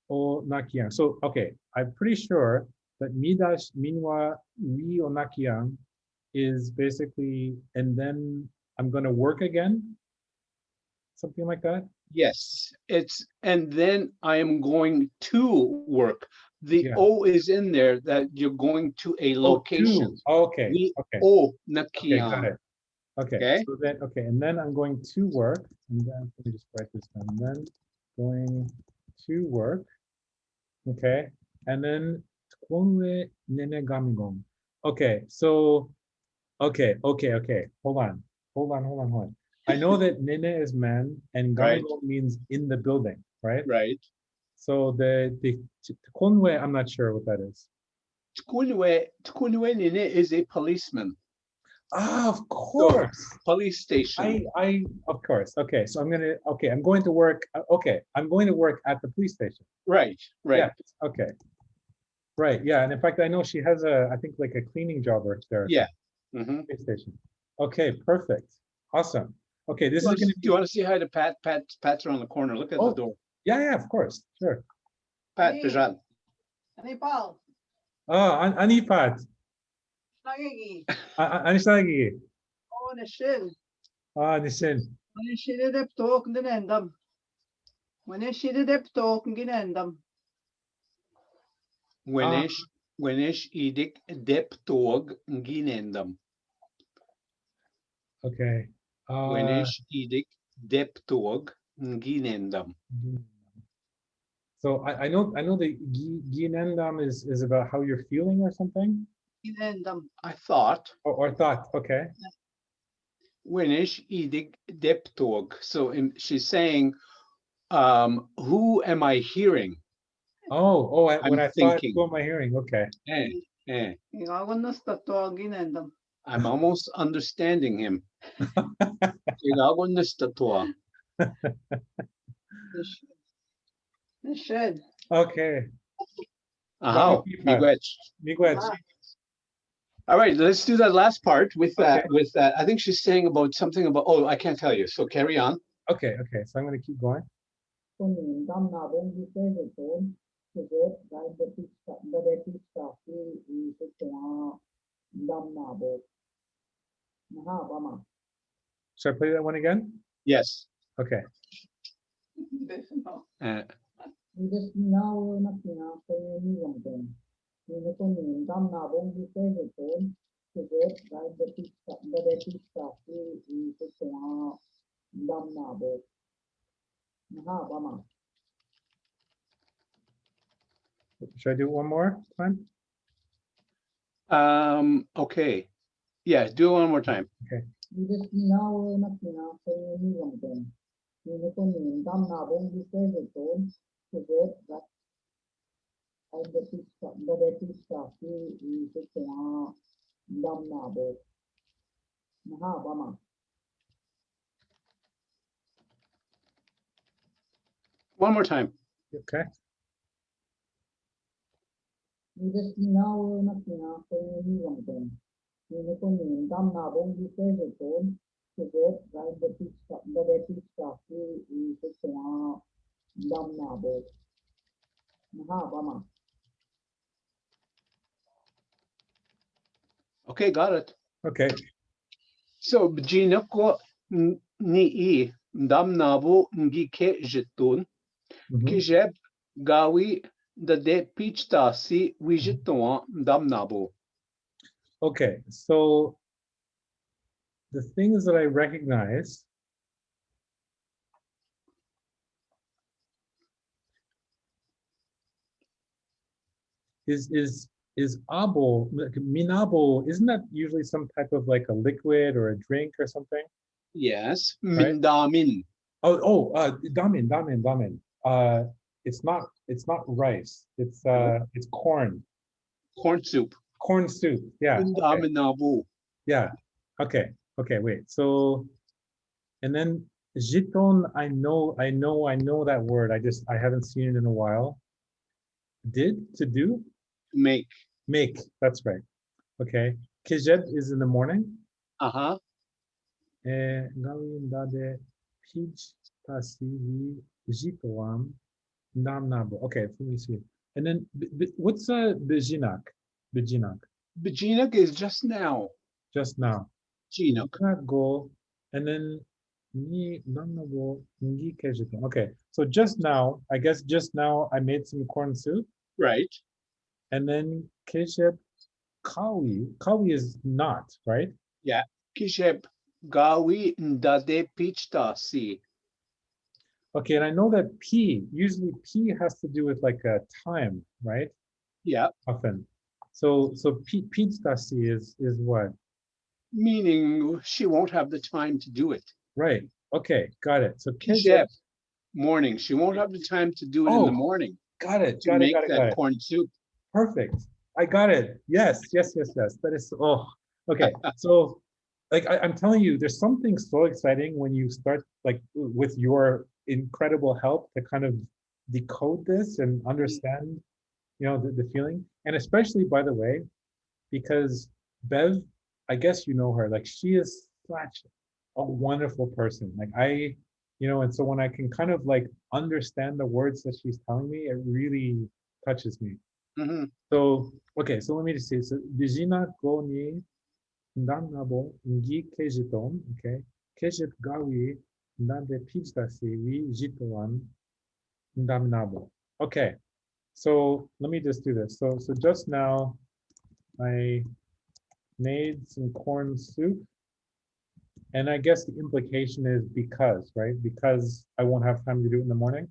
A: o Nakiyang. So okay, I'm pretty sure that Midash Minwa Wi o Nakiyang is basically, and then I'm gonna work again, something like that.
B: Yes. It's and then I am going to work. The
A: Yeah.
B: O is in there that you're going to a
A: Oh,
B: location.
A: two. Okay.
B: We
A: Okay.
B: O
A: Okay. Got
B: nakiyang.
A: it. Okay.
B: Okay.
A: So then, okay, and then I'm going to work, and then let me just write this down. And then going to work. Okay. And then Tkonwe Nene Gamigong. Okay. So okay. Hold on. Hold on. I know that Nene is man and
B: Right.
A: Gamigong means in the building, right?
B: Right.
A: So the Tkonwe, I'm not sure what that is.
B: Tkunwe Nene is a policeman.
A: Ah, of
B: So
A: course.
B: police station.
A: Of course. Okay. So I'm going to work. Okay. I'm going to work at the police station.
B: Right. Right.
A: Yeah. Okay. Right. Yeah. And in fact, I know she has I think like a cleaning job right there.
B: Yeah. Mm-hmm.
A: Police station. Okay. Perfect. Awesome. Okay. This is going to
B: Do
A: be.
B: you want to say hi to Pat? Pat's around the corner. Look at the
A: Oh,
B: door.
A: yeah. Of course. Sure.
B: Pat,
C: Hey.
B: Pajal.
C: Ano Paul?
A: Oh, Anipat.
C: Nagigi.
A: Anishinagi.
C: Oh, Nishil.
A: Nishin.
C: Nishil dep talk din endam. Nishil dep talk din endam.
B: Wenish idik deptog ginendam.
A: Okay.
B: Wenish idik deptog ginendam.
A: So I know the Ginendam is about how you're feeling or something,
C: Endam.
B: I thought
A: or thought. Okay.
B: Wenish idik deptog. So she's saying, who am I hearing?
A: When I thought,
B: thinking.
A: who am I hearing? Okay.
C: Igawan na sta talk din endam.
B: I'm almost understanding him. Igawan na statua.
C: Nishil.
A: Okay.
B: Wow. Miigwech. All right, let's do that last part with that.
A: Okay.
B: I think she's saying about something about. Oh, I can't tell you. So carry on.
A: Okay. So I'm going to keep going. Should I play that one again?
B: Yes.
A: Okay. Should I do it one more time?
B: Okay. Yeah, do it one more time.
A: Okay.
B: One more time.
A: Okay.
B: Okay, got it.
A: Okay.
B: So Jinako ni dam nabo ngi ke jetun kijeb gawi the de pichta si wijitua dam nabo.
A: Okay. So the things that I recognize is abo, minabo, isn't that usually some type of like a liquid or a drink or something?
B: Yes,
A: Right.
B: mindamin.
A: Damin. It's not rice. It's corn.
B: Corn soup.
A: Corn soup. Yeah.
B: Mindamin nabo.
A: Yeah. Okay. Wait. So, and then Jiton, I know that word. I haven't seen it in a while. Did, to do,
B: Make.
A: make. That's right. Okay. Kejeb is in the morning.
B: Uh-huh.
A: Gawin dade pij tasivi jitoam namnabo. Okay, let me see. And then what's bijinak? Bijinak.
B: Bejinak is just now.
A: Just now.
B: Jinuk.
A: Go, and then ni namnabo ngi kejiton. Okay, so just now, I guess just now I made some corn soup,
B: Right.
A: and then kejeb kawi. Kawi is not, right?
B: Yeah. Kishep gawi ndade pichta si.
A: Okay, and I know that P, usually P has to do with like a time, right?
B: Yeah.
A: Often. So Piztasi is what?
B: Meaning she won't have the time to do it.
A: Right. Okay, got it. So
B: Kishep,
A: Kejep.
B: morning. She won't have the time to do it in the
A: Oh,
B: morning
A: got it,
B: to
A: got it,
B: make
A: got it,
B: that
A: got it.
B: corn soup.
A: Perfect. I got it. Yes, yes, yes, yes. That is, oh, okay. So like I'm telling you, there's something so exciting when you start like with your incredible help to kind of decode this and understand, the feeling. And especially, by the way, because Bev, I guess you know her, like she is such a wonderful person. Like and so when I can kind of like understand the words that she's telling me, it really touches me.
B: Mm-hmm.
A: So, okay, so let me just say, so Vizina go ni ndamnabo ngi kejitom, okay, kejit gawi ndande pijtasi wi jitoan ndamnabo. Okay, so let me just do this. So just now I made some corn soup, and I guess the implication is because, right? Because I won't have time to do it in the morning.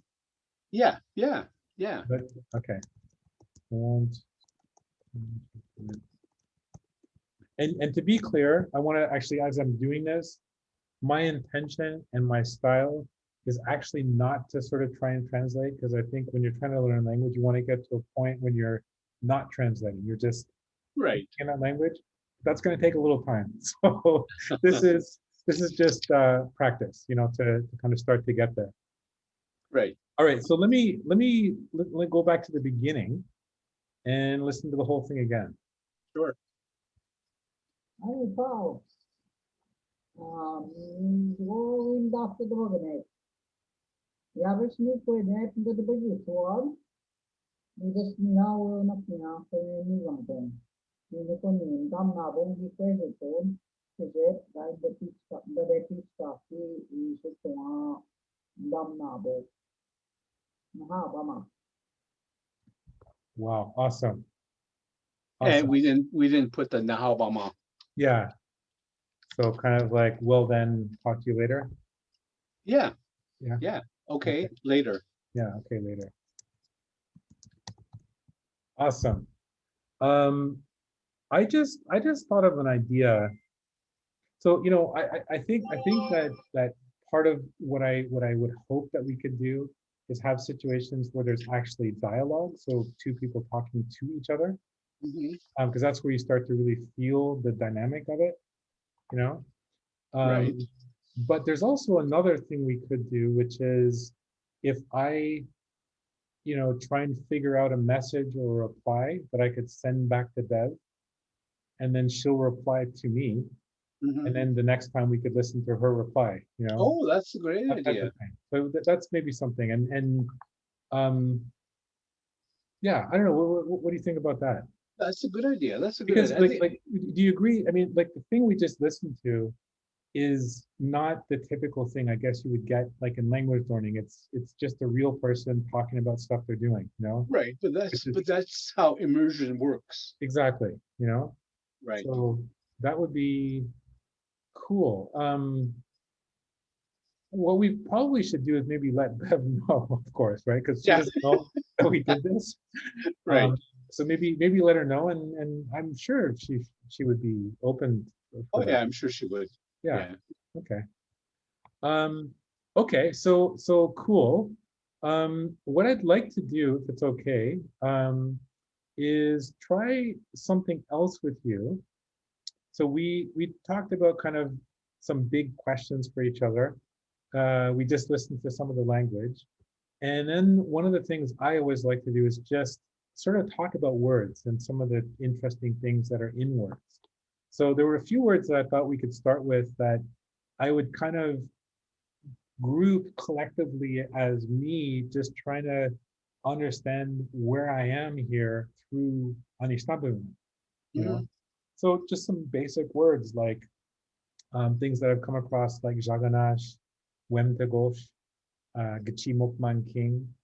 B: Yeah, yeah, yeah.
A: But okay, won't. And to be clear, I want to actually, as I'm doing this, my intention and my style is actually not to sort of try and translate, because I think when you're trying to learn language, you want to get to a point when you're not translating. You're just
B: Right.
A: in that language. That's going to take a little time. So this is just practice, to kind of start to get there.
B: Right.
A: All right. So let go back to the beginning and listen to the whole thing again.
B: Sure.
C: Ay, ikaw. Going after the organize. Яблочный поедает до добавить суал. И just now not now for me something. You can come now when you say it on. Is it like the pitch stuff is it dam na bo. Mahaba.
A: Wow. Awesome.
B: And
A: Awesome.
B: we didn't put the nahabama.
A: Yeah. So kind of like, well, then talk to you later.
B: Yeah.
A: Yeah.
B: Yeah. Okay. Later.
A: Yeah. Okay. Later. Awesome. I just thought of an idea. So, I think that part of what I would hope that we could do is have situations where there's actually dialogue. So two people talking to each other,
B: Mm-hmm.
A: because that's where you start to really feel the dynamic of it, you know.
B: Right.
A: But there's also another thing we could do, which is if I, try and figure out a message or a reply that I could send back to Bev, and then she'll reply to me,
B: Mm-hmm.
A: and then the next time we could listen to her reply,
B: Oh, that's a great
A: that type
B: idea.
A: of thing. So that's maybe something. And um, yeah, I don't know. What do you think about that?
B: That's a good idea. That's a good
A: Because
B: idea. I think
A: like, do you agree? I mean, like the thing we just listened to is not the typical thing I guess you would get like in language learning. It's just a real person talking about stuff they're doing.
B: right, but that's how immersion works.
A: Exactly.
B: Right.
A: So that would be cool. What we probably should do is maybe let Bev know, of course, right? Because she
B: Yeah.
A: doesn't know that we did this.
B: Right.
A: So maybe let her know, and I'm sure she would be open for
B: Oh
A: that.
B: yeah, I'm sure she would.
A: Yeah.
B: Yeah.
A: Okay. Okay. So cool. What I'd like to do, if it's okay, is try something else with you. So we talked about kind of some big questions for each other. We just listened to some of the language. And then one of the things I always like to do is just sort of talk about words and some of the interesting things that are in words. So there were a few words that I thought we could start with that I would kind of group collectively as me just trying to understand where I am here through Anishinaabemowin, you know?
B: Mhm.
A: So just some basic words like things that I've come across like Jaganash, Wemtegosh, Gachimokman King.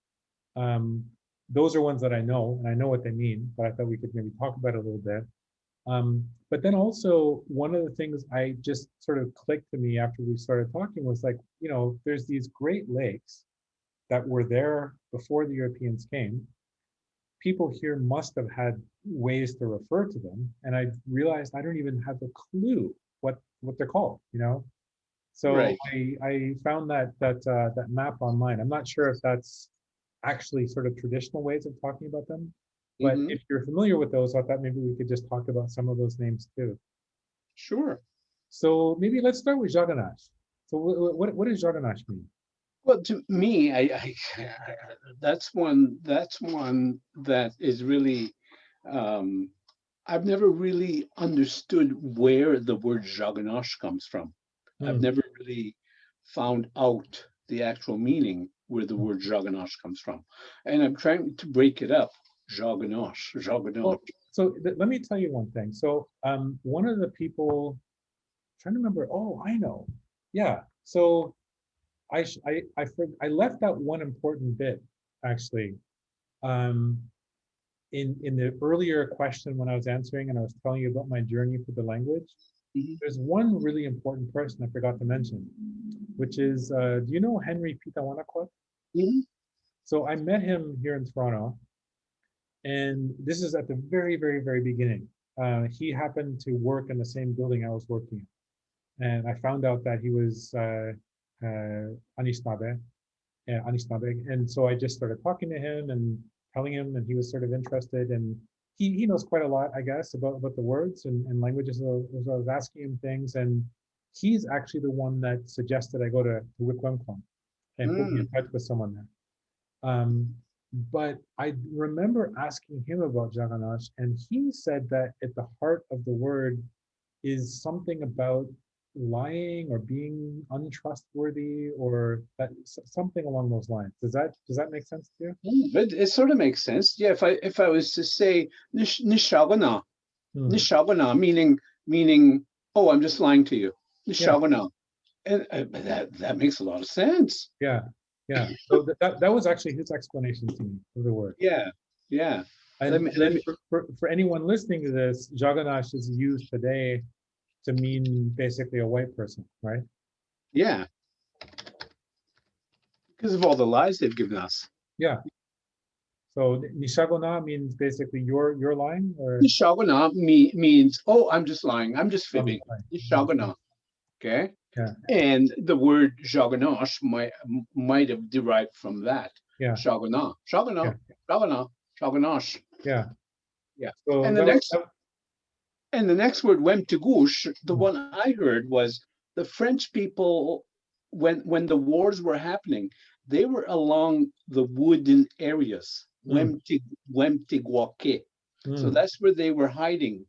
A: Um, those are ones that I know, and I know what they mean, but I thought we could maybe talk about it a little bit. But then also, one of the things I just sort of clicked to me after we started talking was like, there's these Great Lakes that were there before the Europeans came. People here must have had ways to refer to them, and I realized I don't even have a clue what they're called, So
B: Right.
A: I found that map online. I'm not sure if that's actually sort of traditional ways of talking about them, but
B: Hmm.
A: if you're familiar with those, I thought maybe we could just talk about some of those names too.
B: Sure.
A: So maybe let's start with Jaganash. So what does Jaganash mean?
B: Well, to me, that's one. That's one that is really. Um, I've never really understood where the word Jaganash comes from. I've
A: Hmm.
B: never really found out the actual meaning where the word Jaganash comes from, and I'm trying to break it up. Jaganash, Jaganash.
A: Well, so let me tell you one thing. So one of the people, trying to remember. Oh, I know. Yeah. So I left out one important bit actually. Um, in the earlier question when I was answering and I was telling you about my journey for the language,
B: Mhm.
A: there's one really important person I forgot to mention, which is, do you know Henry Pitawanakwa?
B: Mhm.
A: So I met him here in Toronto, and this is at the very, very, very beginning. He happened to work in the same building I was working in, and I found out that he was Anishinaabe, yeah, Anishinaabe. And so I just started talking to him and telling him, and he was sort of interested. And he knows quite a lot, I guess, about the words and languages. So I was asking him things, and he's actually the one that suggested I go to Wiikwemikoong and put me in
B: Mm.
A: touch with someone there. Um, but I remember asking him about Jaganash, and he said that at the heart of the word is something about lying or being untrustworthy or something along those lines. Does that make sense to you?
B: It sort of makes sense. Yeah, if I was to say Nishagana,
A: Hmm.
B: Nishagana, meaning, oh, I'm just lying to you.
A: Yeah,
B: Nishagana. And that makes a lot of sense.
A: yeah, yeah. So that was actually his explanation to me of the word.
B: Yeah, yeah. Let
A: And
B: me,
A: and
B: let
A: then
B: me,
A: for anyone listening to this, Jaganash is used today to mean basically a white person, right?
B: yeah, because of all the lies they've given us.
A: Yeah. So Nishagona means basically you're lying or
B: Nishagana means, oh, I'm just lying. I'm just
A: I'm
B: fibbing.
A: lying.
B: Nishagana. Okay.
A: Yeah,
B: And the word Jaganash might have derived from that.
A: yeah,
B: Shagana,
A: yeah,
B: Shagana, Shagana, Shaganash.
A: yeah.
B: Yeah.
A: So
B: And the
A: that was
B: next and the next word Wemtegush, the
A: hmm,
B: one I heard was the French people when the wars were happening, they were along the wooden areas.
A: hmm,
B: Wemtigwake. So
A: hmm.
B: that's where they were hiding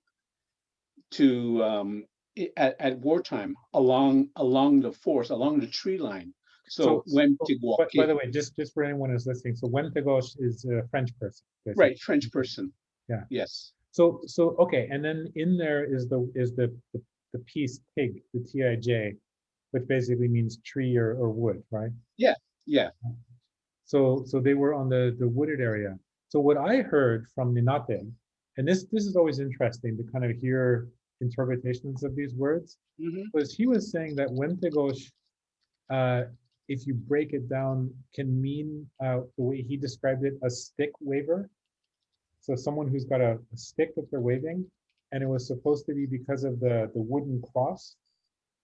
B: to at wartime along the forest, along the tree line.
A: So,
B: So
A: but by
B: Wemtigwake.
A: the way, just for anyone who's listening, so Wentegosh is a French person, basically.
B: Right, French person.
A: Yeah.
B: Yes.
A: So okay, and then in there is the piece pig, the TIJ, which basically means tree or wood, right?
B: Yeah, yeah.
A: So they were on the wooded area. So what I heard from Ninate, and this is always interesting to kind of hear interpretations of these words,
B: Hmm.
A: was he was saying that Wentegosh, uh, if you break it down, can mean the way he described it, a stick waver. So someone who's got a stick that they're waving, and it was supposed to be because of the wooden cross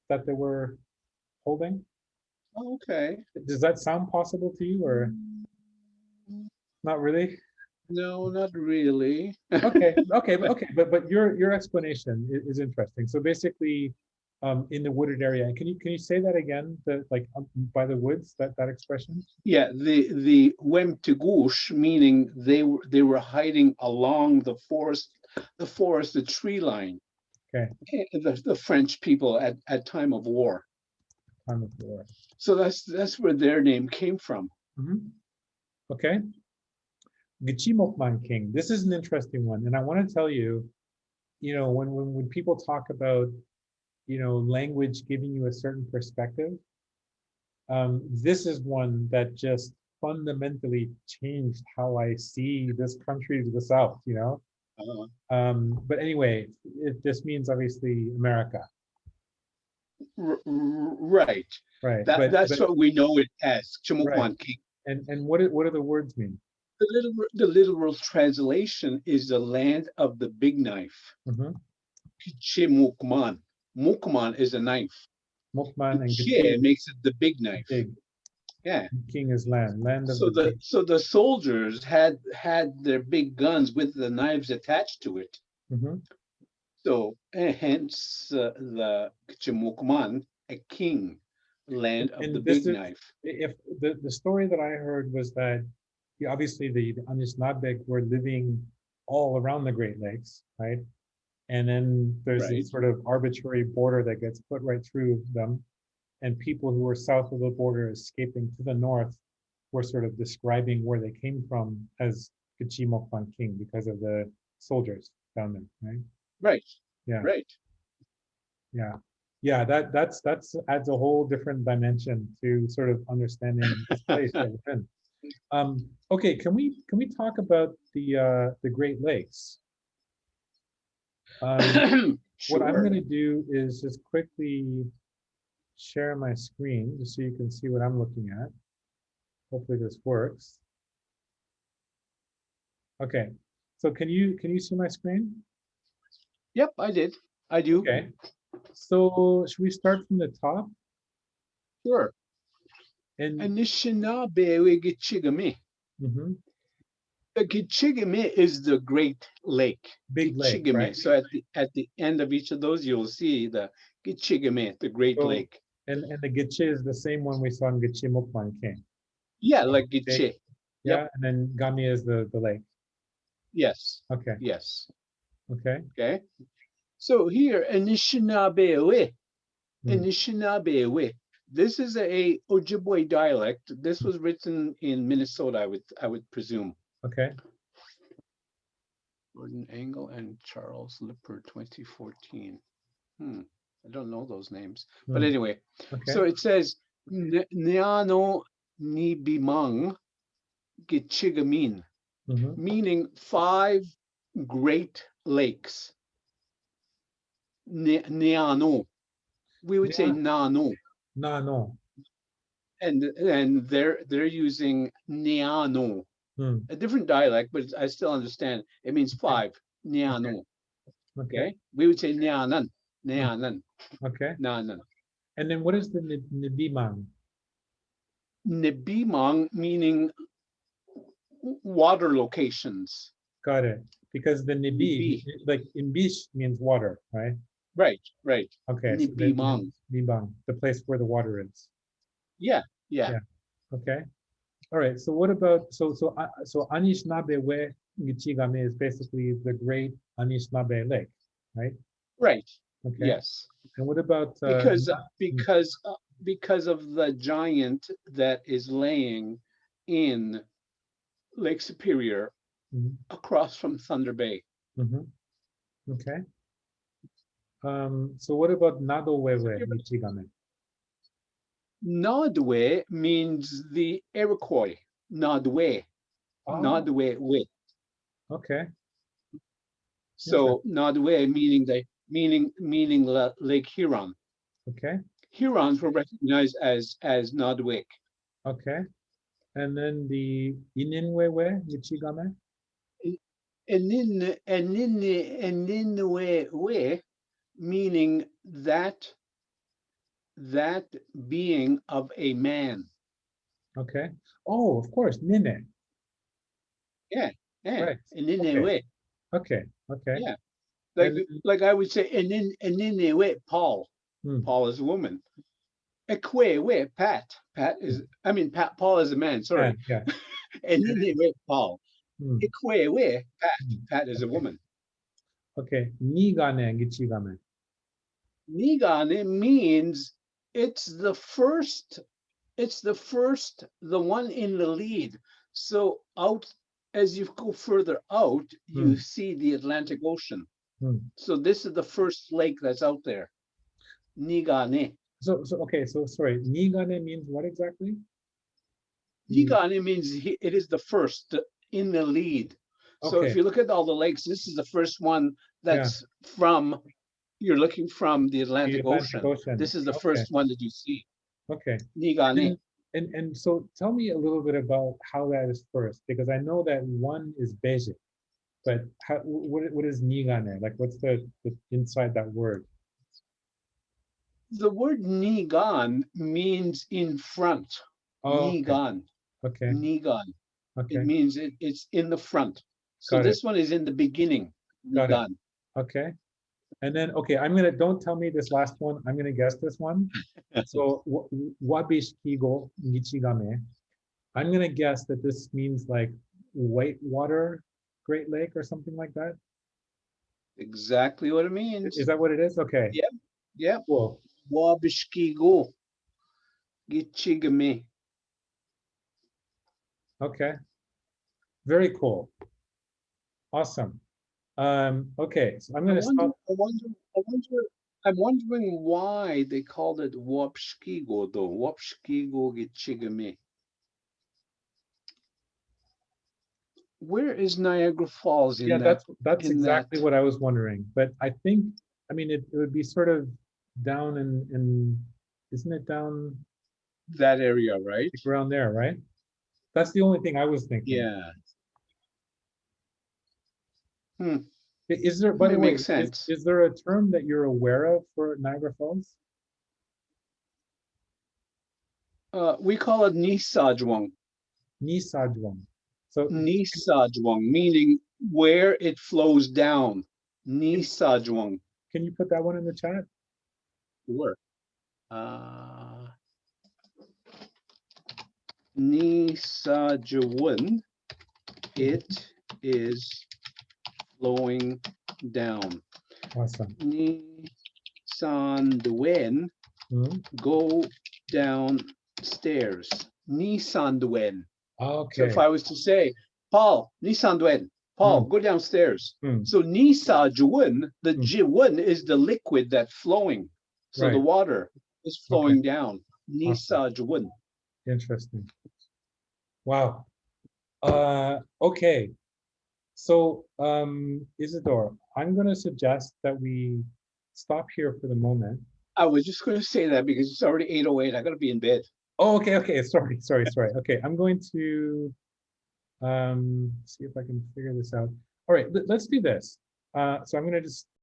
A: that they were holding.
B: Okay.
A: Does that sound possible to you, or not really?
B: No, not really.
A: Okay, okay, but your explanation is interesting. So basically, in the wooded area. Can you say that again? The like by the woods, that expression?
B: Yeah, the Wemtegush, meaning they were hiding along the forest, the tree line.
A: Okay.
B: The French people at time of war.
A: Time of war.
B: So that's where their name came from.
A: Okay. Wiikwemikoong King. This is an interesting one, and I want to tell you, when people talk about, language giving you a certain perspective, this is one that just fundamentally changed how I see this country to the south. But anyway, this means obviously America,
B: Right.
A: right?
B: That's what we know it as.
A: Right.
B: Chimukwan King.
A: And what do the words mean?
B: The literal translation is the land of the big knife. Chimukman. Mukman is a knife.
A: Mukman and
B: Che makes it the big knife.
A: Big.
B: Yeah.
A: King is land of the big.
B: So the soldiers had their big guns with the knives attached to it. So hence the Chimukman, a king, land of the big knife.
A: If the story that I heard was that obviously the Anishinaabeg were living all around the Great Lakes, right? And then there's this sort of arbitrary border that gets put right through them. And people who were south of the border escaping to the north were sort of describing where they came from as Wiikwemikoong King because of the soldiers down there, right?
B: Right.
A: Yeah.
B: Right.
A: Yeah. Yeah, that's adds a whole different dimension to sort of understanding this place that we're in. Okay, can we talk about the Great Lakes?
B: Sure.
A: What I'm going to do is just quickly share my screen just so you can see what I'm looking at. Hopefully this works. Okay, so can you see my screen?
B: Yep, I did. I do.
A: Okay, so should we start from the top?
B: Sure.
A: And
B: Anishinaabemowin. The Gitchigame is the Great Lake.
A: Big Lake, right?
B: So at the end of each of those, you'll see the Gitchigame, the Great Lake.
A: And the Gitche is the same one we saw in Wiikwemikoong King.
B: Yeah, like Gitche.
A: Yeah,
B: Yep.
A: and then Gami is the lake.
B: Yes.
A: Okay.
B: Yes.
A: Okay.
B: Okay. So here, Anishinaabemowin. Anishinaabemowin. This is a Ojibwe dialect. This was written in Minnesota, I would presume.
A: Okay.
B: Gordon Angle and Charles Lipper, 2014. I don't know those names. But anyway, so it says Neano Nibimang Gichigamin, meaning 5 Great Lakes. Neano. We would say Nano.
A: Nano.
B: And they're using Neano. A different dialect, but I still understand. It means 5. Neano. Okay. We would say Neanan. Neanan.
A: Okay.
B: Nanan.
A: And then what is the Nibimang?
B: Nibimang meaning water locations.
A: Got it. Because the Nibi, like Imbish means water, right?
B: Right, right.
A: Okay.
B: Nibimang.
A: So Nibang, the place where the water is.
B: Yeah.
A: Okay. All right. So what about so Anishinaabemowin Gichigame is basically the Great Anishinaabe Lake, right?
B: Right.
A: Okay.
B: Yes.
A: And what about
B: because of the giant that is laying in Lake Superior across from Thunder Bay.
A: Okay. So what about Nadowewe Gichigame?
B: Nodwe means the Iroquois. Nodwe. Nodwe.
A: Okay.
B: So Nodwe meaning Lake Huron.
A: Okay.
B: Hurons were recognized as Nodwick.
A: Okay. And then the Ininwewe Gichigame?
B: Eninwewe meaning that being of a man.
A: Okay. Oh, of course, Nine.
B: Yeah.
A: Right. Okay.
B: Yeah. Like I would say Eninwewe Paul. Paul is a woman. Ekwe, Pat. Pat is, Paul is a man, sorry.
A: Yeah.
B: And Paul.
A: Hmm.
B: Ekwe, Pat is a woman.
A: Okay. Nigane gichigame.
B: Nigane means it's the first, the one in the lead. So out, as you go further out, you see the Atlantic Ocean. So this is the first lake that's out there. Nigane.
A: So sorry. Nigane means what exactly?
B: Nigane means it is the first in the lead. So if you look at all the lakes, this is the first one that's from, you're looking from the Atlantic Ocean. This is the first one that you see.
A: Okay.
B: Nigane.
A: And so tell me a little bit about how that is first, because I know that one is beige, but what is nigane? Like, what's the inside that word?
B: The word nigan means in front. Nigan.
A: Okay.
B: Nigan.
A: Okay.
B: It means it's in the front. So
A: Got
B: this one is in the beginning. Nigan.
A: Okay. And then, don't tell me this last one. I'm gonna guess this one. So wabishkigo gichigame. I'm gonna guess that this means like whitewater Great Lake or something like that.
B: Exactly what it means.
A: Is that what it is? Okay.
B: Yeah.
A: Cool.
B: Wabishkigo gichigame.
A: Okay. Very cool. Awesome. Okay, so I'm gonna stop.
B: I'm wondering why they called it Wapshkigo though. Wapshkigo gichigame. Where is Niagara Falls in that?
A: That's exactly what I was wondering. But I think, it would be sort of down in isn't it down
B: that area, right?
A: like around there, right? That's the only thing I was thinking.
B: Yeah.
A: Is there, by the way,
B: makes sense.
A: Is there a term that you're aware of for Niagara Falls?
B: We call it Nisajwang.
A: Nisajwang. So
B: Nisajwang, meaning where it flows down. Nisajwang.
A: Can you put that one in the chat?
B: Sure. Nisajwang. It is flowing down.
A: Awesome.
B: Nisandwen. Go downstairs. Nisandwen.
A: Okay.
B: So if I was to say, Paul, Nisandwen, Paul, go downstairs. So Nisajwun, the jiwun is the liquid that's flowing. So the water is flowing down. Nisajwun.
A: Interesting. Wow. Okay. So Isadore, I'm going to suggest that we stop here for the moment.
B: I was just going to say that because it's already 8:08. I got to be in bed.
A: Oh, okay. Sorry. Okay, I'm going to see if I can figure this out. All right, let's do this. So I'm going to just